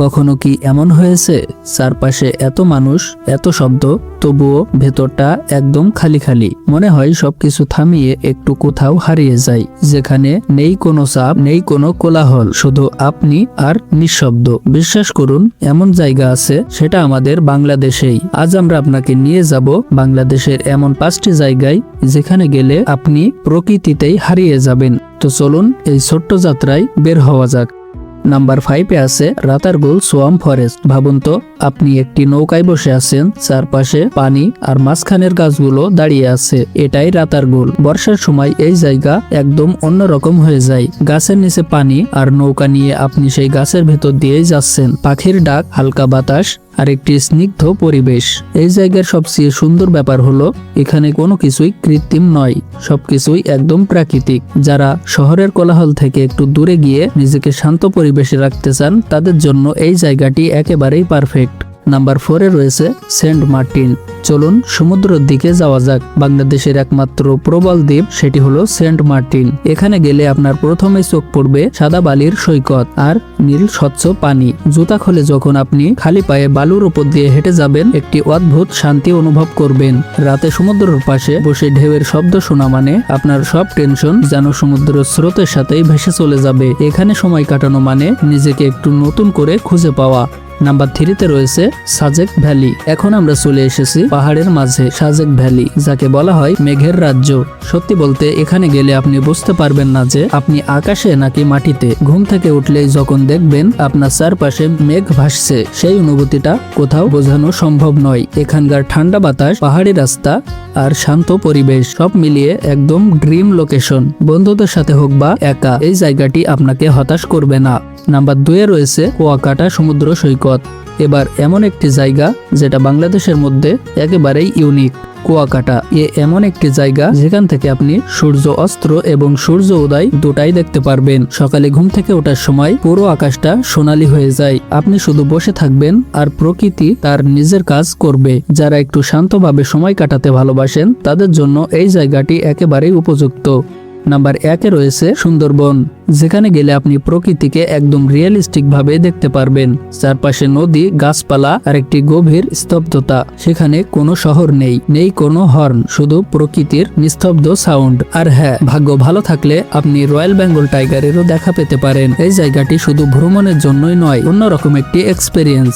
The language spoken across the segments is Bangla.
কখনো কি এমন হয়েছে চারপাশে এত মানুষ, এত শব্দ, তবুও ভেতরটা একদম খালি খালি? মনে হয় সবকিছু থামিয়ে একটু কোথাও হারিয়ে যায়, যেখানে নেই কোনো চাপ, নেই কোনো কোলাহল, শুধু আপনি আর নিঃশব্দ। বিশ্বাস করুন, এমন জায়গা আছে, সেটা আমাদের বাংলাদেশেই। আজ আমরা আপনাকে নিয়ে যাব বাংলাদেশের এমন 5টি জায়গায় যেখানে গেলে আপনি প্রকৃতিতেই হারিয়ে যাবেন। তো চলুন এই ছোট্ট যাত্রায় বের হওয়া যাক। নাম্বার 5-এ আছে রাতারগুল সোয়াম ফরেস্ট। ভাবুন তো, আপনি একটি নৌকায় বসে আছেন, চারপাশে পানি আর মাঝখানের গাছগুলো দাঁড়িয়ে আছে। এটাই রাতারগুল। বর্ষার সময় এই জায়গা একদম অন্যরকম হয়ে যায়। গাছের নিচে পানি আর নৌকা নিয়ে আপনি সেই গাছের ভেতর দিয়েই যাচ্ছেন। পাখির ডাক, হালকা বাতাস আর একটি স্নিগ্ধ পরিবেশ। এই জায়গার সবচেয়ে সুন্দর ব্যাপার হলো এখানে কোনো কিছুই কৃত্রিম নয়, সবকিছুই একদম প্রাকৃতিক। যারা শহরের কোলাহল থেকে একটু দূরে গিয়ে নিজেকে শান্ত পরিবেশে রাখতে চান, তাদের জন্য এই জায়গাটি একেবারেই পারফেক্ট। নাম্বার 4-এ রয়েছে সেন্ট মার্টিন। চলুন সমুদ্রের দিকে যাওয়া যাক। বাংলাদেশের একমাত্র প্রবাল দ্বীপ, সেটি হলো সেন্ট মার্টিন। এখানে গেলে আপনার প্রথমে চোখ পড়বে সাদা বালির সৈকত আর নীল স্বচ্ছ পানি। জুতা খুলে যখন আপনি খালি পায়ে বালুর উপর দিয়ে হেঁটে যাবেন, একটি অদ্ভুত শান্তি অনুভব করবেন। রাতে সমুদ্রের পাশে বসে ঢেউয়ের শব্দ শোনা মানে আপনার সব টেনশন যেন সমুদ্রের স্রোতের সাথেই ভেসে চলে যাবে। এখানে সময় কাটানো মানে নিজেকে একটু নতুন করে খুঁজে পাওয়া। নাম্বার 3-তে রয়েছে সাজেক ভ্যালি। এখন আমরা চলে এসেছি পাহাড়ের মাঝে সাজেক ভ্যালি, যাকে বলা হয় মেঘের রাজ্য। সত্যি বলতে এখানে গেলে আপনি বুঝতে পারবেন না যে আপনি আকাশে নাকি মাটিতে। ঘুম থেকে উঠলেই যখন দেখবেন আপনার চারপাশে মেঘ ভাসছে, সেই অনুভূতিটা কোথাও বোঝানো সম্ভব নয়। এখানকার ঠান্ডা বাতাস, পাহাড়ি রাস্তা আর শান্ত পরিবেশ সব মিলিয়ে একদম ড্রিম লোকেশন। বন্ধুদের সাথে হোক বা একা, এই জায়গাটি আপনাকে হতাশ করবে না। নাম্বার 2-এ রয়েছে কুয়াকাটা সমুদ্র সৈকত। এবার এমন একটি জায়গা যেটা বাংলাদেশের মধ্যে একেবারেই ইউনিক। কুয়াকাটা এমন একটি জায়গা যেখান থেকে আপনি সূর্য অস্ত এবং সূর্য উদয় দুটাই দেখতে পারবেন। সকালে ঘুম থেকে ওঠার সময় পুরো আকাশটা সোনালী হয়ে যায়। আপনি শুধু বসে থাকবেন আর প্রকৃতি তার নিজের কাজ করবে। যারা একটু শান্তভাবে সময় কাটাতে ভালোবাসেন, তাদের জন্য এই জায়গাটি একেবারেই উপযুক্ত। নাম্বার 1-এ রয়েছে সুন্দরবন, যেখানে গেলে আপনি প্রকৃতিকে একদম রিয়েলিস্টিক ভাবে দেখতে পারবেন। চারপাশে নদী, গাছপালা আর একটি গভীর স্তব্ধতা। সেখানে কোনো শহর নেই, নেই কোনো হর্ন, শুধু প্রকৃতির নিস্তব্ধ সাউন্ড। আর হ্যাঁ, ভাগ্য ভালো থাকলে আপনি রয়্যাল বেঙ্গল টাইগারেরও দেখা পেতে পারেন। এই জায়গাটি শুধু ভ্রমণের জন্যই নয়, অন্যরকম একটি এক্সপেরিয়েন্স।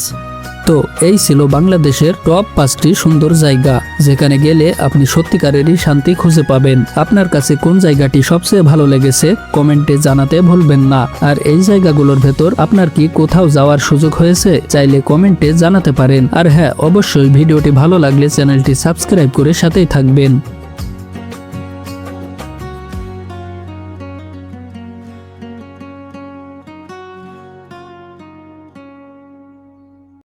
তো এই ছিল বাংলাদেশের টপ 5টি সুন্দর জায়গা, যেখানে গেলে আপনি সত্যিকারেরই শান্তি খুঁজে পাবেন। আপনার কাছে কোন জায়গাটি সবচেয়ে ভালো লেগেছে কমেন্টে জানাতে ভুলবেন না। আর এই জায়গাগুলোর ভেতর আপনার কি কোথাও যাওয়ার সুযোগ হয়েছে, চাইলে কমেন্টে জানাতে পারেন। আর হ্যাঁ, অবশ্যই ভিডিওটি ভালো লাগলে চ্যানেলটি সাবস্ক্রাইব করে সাথেই থাকবেন।